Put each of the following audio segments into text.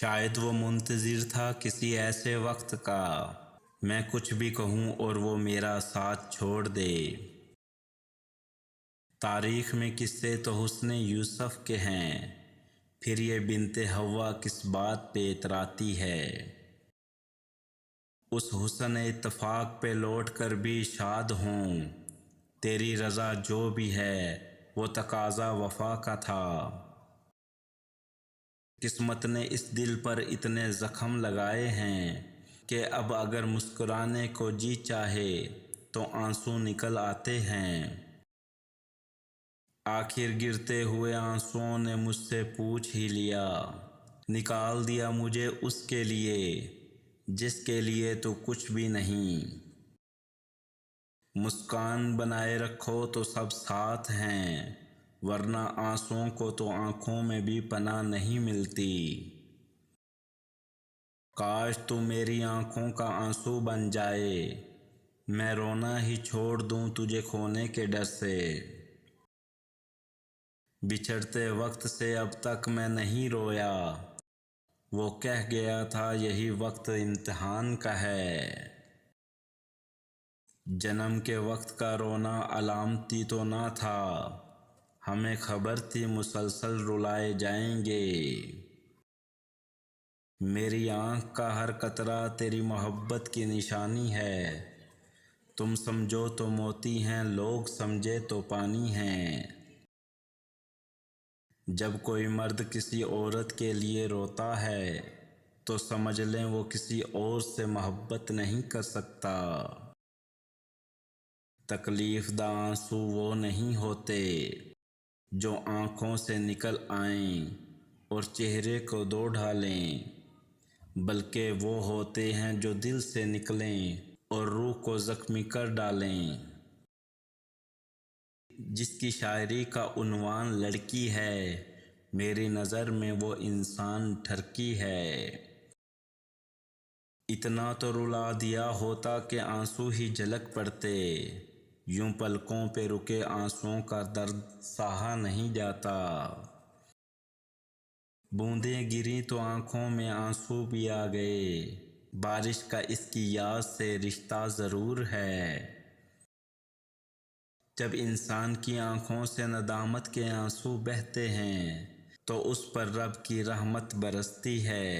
شاید وہ منتظر تھا کسی ایسے وقت کا، میں کچھ بھی کہوں اور وہ میرا ساتھ چھوڑ دے۔ تاریخ میں قصے تو حسن یوسف کے ہیں، پھر یہ بنت حوا کس بات پہ اتراتی ہے۔ اس حسن اتفاق پہ لوٹ کر بھی شاد ہوں، تیری رضا جو بھی ہے وہ تقاضا وفا کا تھا۔ قسمت نے اس دل پر اتنے زخم لگائے ہیں کہ اب اگر مسکرانے کو جی چاہے تو آنسو نکل آتے ہیں۔ آخر گرتے ہوئے آنسوؤں نے مجھ سے پوچھ ہی لیا، نکال دیا مجھے اس کے لیے جس کے لیے تو کچھ بھی نہیں۔ مسکان بنائے رکھو تو سب ساتھ ہیں، ورنہ آنسوؤں کو تو آنکھوں میں بھی پناہ نہیں ملتی۔ کاش تو میری آنکھوں کا آنسو بن جائے، میں رونا ہی چھوڑ دوں تجھے کھونے کے ڈر سے۔ بچھڑتے وقت سے اب تک میں نہیں رویا، وہ کہہ گیا تھا یہی وقت امتحان کا ہے۔ جنم کے وقت کا رونا علامتی تو نہ تھا، ہمیں خبر تھی مسلسل رلائے جائیں گے۔ میری آنکھ کا ہر قطرہ تیری محبت کی نشانی ہے، تم سمجھو تو موتی ہیں لوگ سمجھے تو پانی ہیں۔ جب کوئی مرد کسی عورت کے لیے روتا ہے تو سمجھ لیں وہ کسی اور سے محبت نہیں کر سکتا۔ تکلیف دہ آنسو وہ نہیں ہوتے جو آنکھوں سے نکل آئیں اور چہرے کو دھو ڈالیں، بلکہ وہ ہوتے ہیں جو دل سے نکلیں اور روح کو زخمی کر ڈالیں۔ جس کی شاعری کا عنوان لڑکی ہے، میری نظر میں وہ انسان ٹھرکی ہے۔ اتنا تو رلا دیا ہوتا کہ آنسو ہی جھلک پڑتے، یوں پلکوں پہ رکے آنسوؤں کا درد سہا نہیں جاتا۔ بوندیں گریں تو آنکھوں میں آنسو بھی آ گئے، بارش کا اس کی یاد سے رشتہ ضرور ہے۔ جب انسان کی آنکھوں سے ندامت کے آنسو بہتے ہیں تو اس پر رب کی رحمت برستی ہے۔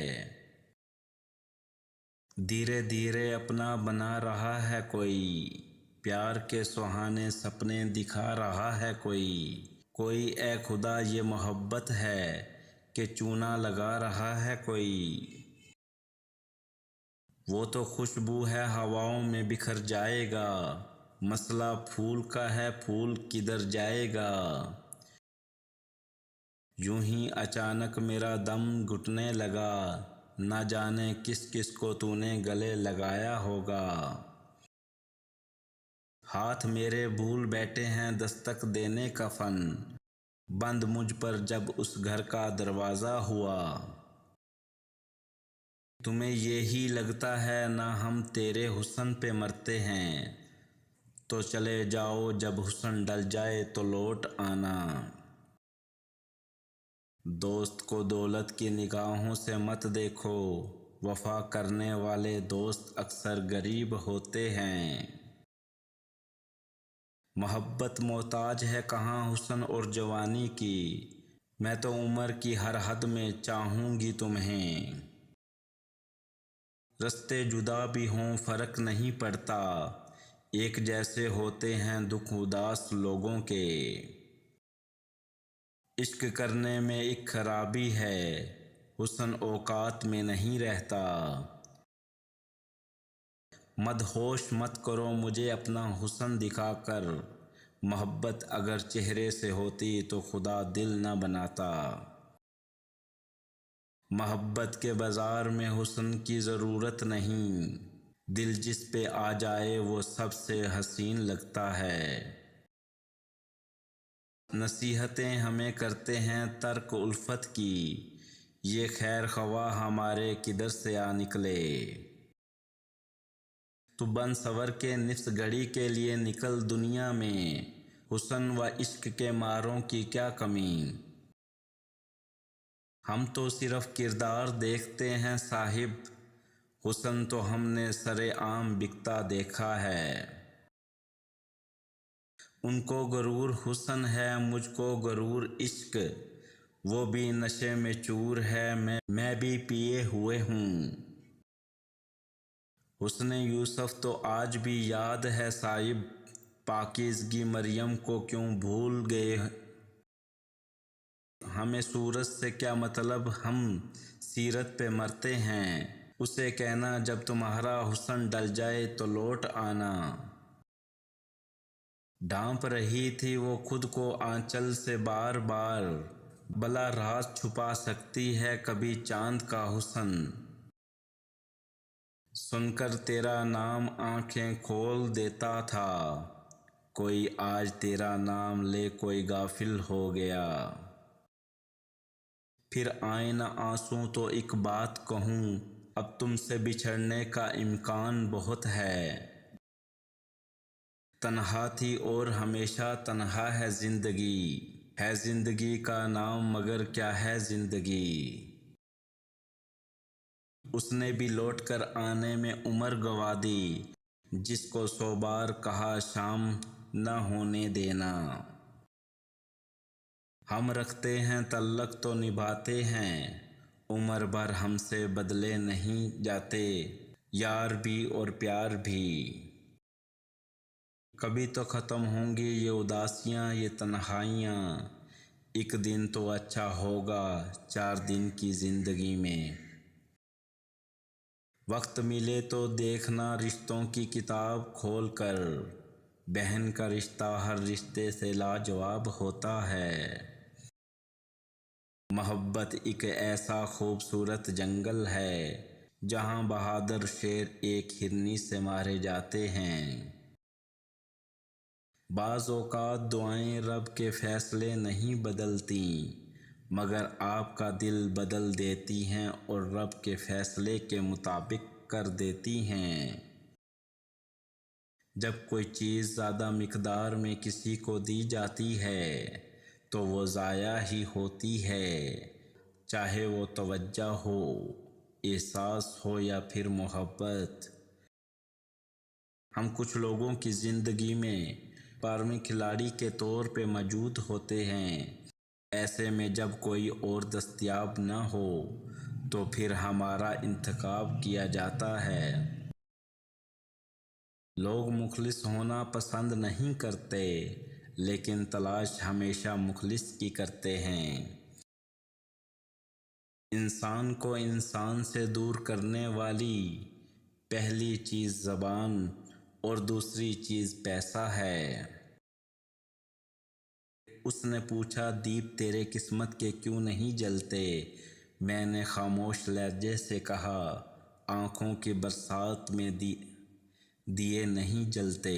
دھیرے دھیرے اپنا بنا رہا ہے کوئی، پیار کے سہانے سپنے دکھا رہا ہے کوئی اے خدا یہ محبت ہے کہ چونا لگا رہا ہے کوئی۔ وہ تو خوشبو ہے ہواؤں میں بکھر جائے گا، مسئلہ پھول کا ہے پھول کدھر جائے گا۔ یوں ہی اچانک میرا دم گھٹنے لگا، نہ جانے کس کس کو تو نے گلے لگایا ہوگا۔ ہاتھ میرے بھول بیٹھے ہیں دستک دینے کا فن، بند مجھ پر جب اس گھر کا دروازہ ہوا۔ تمہیں یہی لگتا ہے نہ ہم تیرے حسن پہ مرتے ہیں، تو چلے جاؤ جب حسن ڈل جائے تو لوٹ آنا۔ دوست کو دولت کی نگاہوں سے مت دیکھو، وفا کرنے والے دوست اکثر غریب ہوتے ہیں۔ محبت محتاج ہے کہاں حسن اور جوانی کی، میں تو عمر کی ہر حد میں چاہوں گی تمہیں۔ رستے جدا بھی ہوں فرق نہیں پڑتا، ایک جیسے ہوتے ہیں دکھ اداس لوگوں کے۔ عشق کرنے میں ایک خرابی ہے، حسن اوقات میں نہیں رہتا۔ مدہوش مت کرو مجھے اپنا حسن دکھا کر، محبت اگر چہرے سے ہوتی تو خدا دل نہ بناتا۔ محبت کے بازار میں حسن کی ضرورت نہیں، دل جس پہ آ جائے وہ سب سے حسین لگتا ہے۔ نصیحتیں ہمیں کرتے ہیں ترک الفت کی، یہ خیر خواہ ہمارے کدھر سے آ نکلے۔ تو بن سنور کے نفس گھڑی کے لیے نکل دنیا میں، حسن و عشق کے ماروں کی کیا کمی۔ ہم تو صرف کردار دیکھتے ہیں صاحب، حسن تو ہم نے سر عام بکتا دیکھا ہے۔ ان کو غرور حسن ہے، مجھ کو غرور عشق، وہ بھی نشے میں چور ہے، میں بھی پیے ہوئے ہوں۔ حسن یوسف تو آج بھی یاد ہے صاحب، پاکیزگی مریم کو کیوں بھول گئے؟ ہمیں صورت سے کیا مطلب، ہم سیرت پہ مرتے ہیں۔ اسے کہنا جب تمہارا حسن ڈل جائے تو لوٹ آنا۔ ڈھانپ رہی تھی وہ خود کو آنچل سے بار بار، بلا راز چھپا سکتی ہے کبھی چاند کا حسن۔ سن کر تیرا نام آنکھیں کھول دیتا تھا، کوئی آج تیرا نام لے کوئی غافل ہو گیا۔ پھر آئے نہ آنسوں تو ایک بات کہوں، اب تم سے بچھڑنے کا امکان بہت ہے۔ تنہا تھی اور ہمیشہ تنہا ہے زندگی کا نام مگر کیا ہے زندگی۔ اس نے بھی لوٹ کر آنے میں عمر گنوا دی، جس کو 100 بار کہا شام نہ ہونے دینا۔ ہم رکھتے ہیں تعلق تو نبھاتے ہیں، عمر بھر ہم سے بدلے نہیں جاتے، یار بھی اور پیار بھی۔ کبھی تو ختم ہوں گی یہ اداسیاں یہ تنہائیاں، ایک دن تو اچھا ہوگا 4 دن کی زندگی میں۔ وقت ملے تو دیکھنا رشتوں کی کتاب کھول کر، بہن کا رشتہ ہر رشتے سے لاجواب ہوتا ہے۔ محبت ایک ایسا خوبصورت جنگل ہے، جہاں بہادر شیر ایک ہرنی سے مارے جاتے ہیں۔ بعض اوقات دعائیں رب کے فیصلے نہیں بدلتی، مگر آپ کا دل بدل دیتی ہیں اور رب کے فیصلے کے مطابق کر دیتی ہیں۔ جب کوئی چیز زیادہ مقدار میں کسی کو دی جاتی ہے تو وہ ضائع ہی ہوتی ہے، چاہے وہ توجہ ہو، احساس ہو یا پھر محبت۔ ہم کچھ لوگوں کی زندگی میں 12ویں کھلاڑی کے طور پہ موجود ہوتے ہیں، ایسے میں جب کوئی اور دستیاب نہ ہو تو پھر ہمارا انتخاب کیا جاتا ہے۔ لوگ مخلص ہونا پسند نہیں کرتے، لیکن تلاش ہمیشہ مخلص کی کرتے ہیں۔ انسان کو انسان سے دور کرنے والی پہلی چیز زبان اور دوسری چیز پیسہ ہے۔ اس نے پوچھا دیپ تیرے قسمت کے کیوں نہیں جلتے؟ میں نے خاموش لہجے سے کہا آنکھوں کی برسات میں دیے نہیں جلتے۔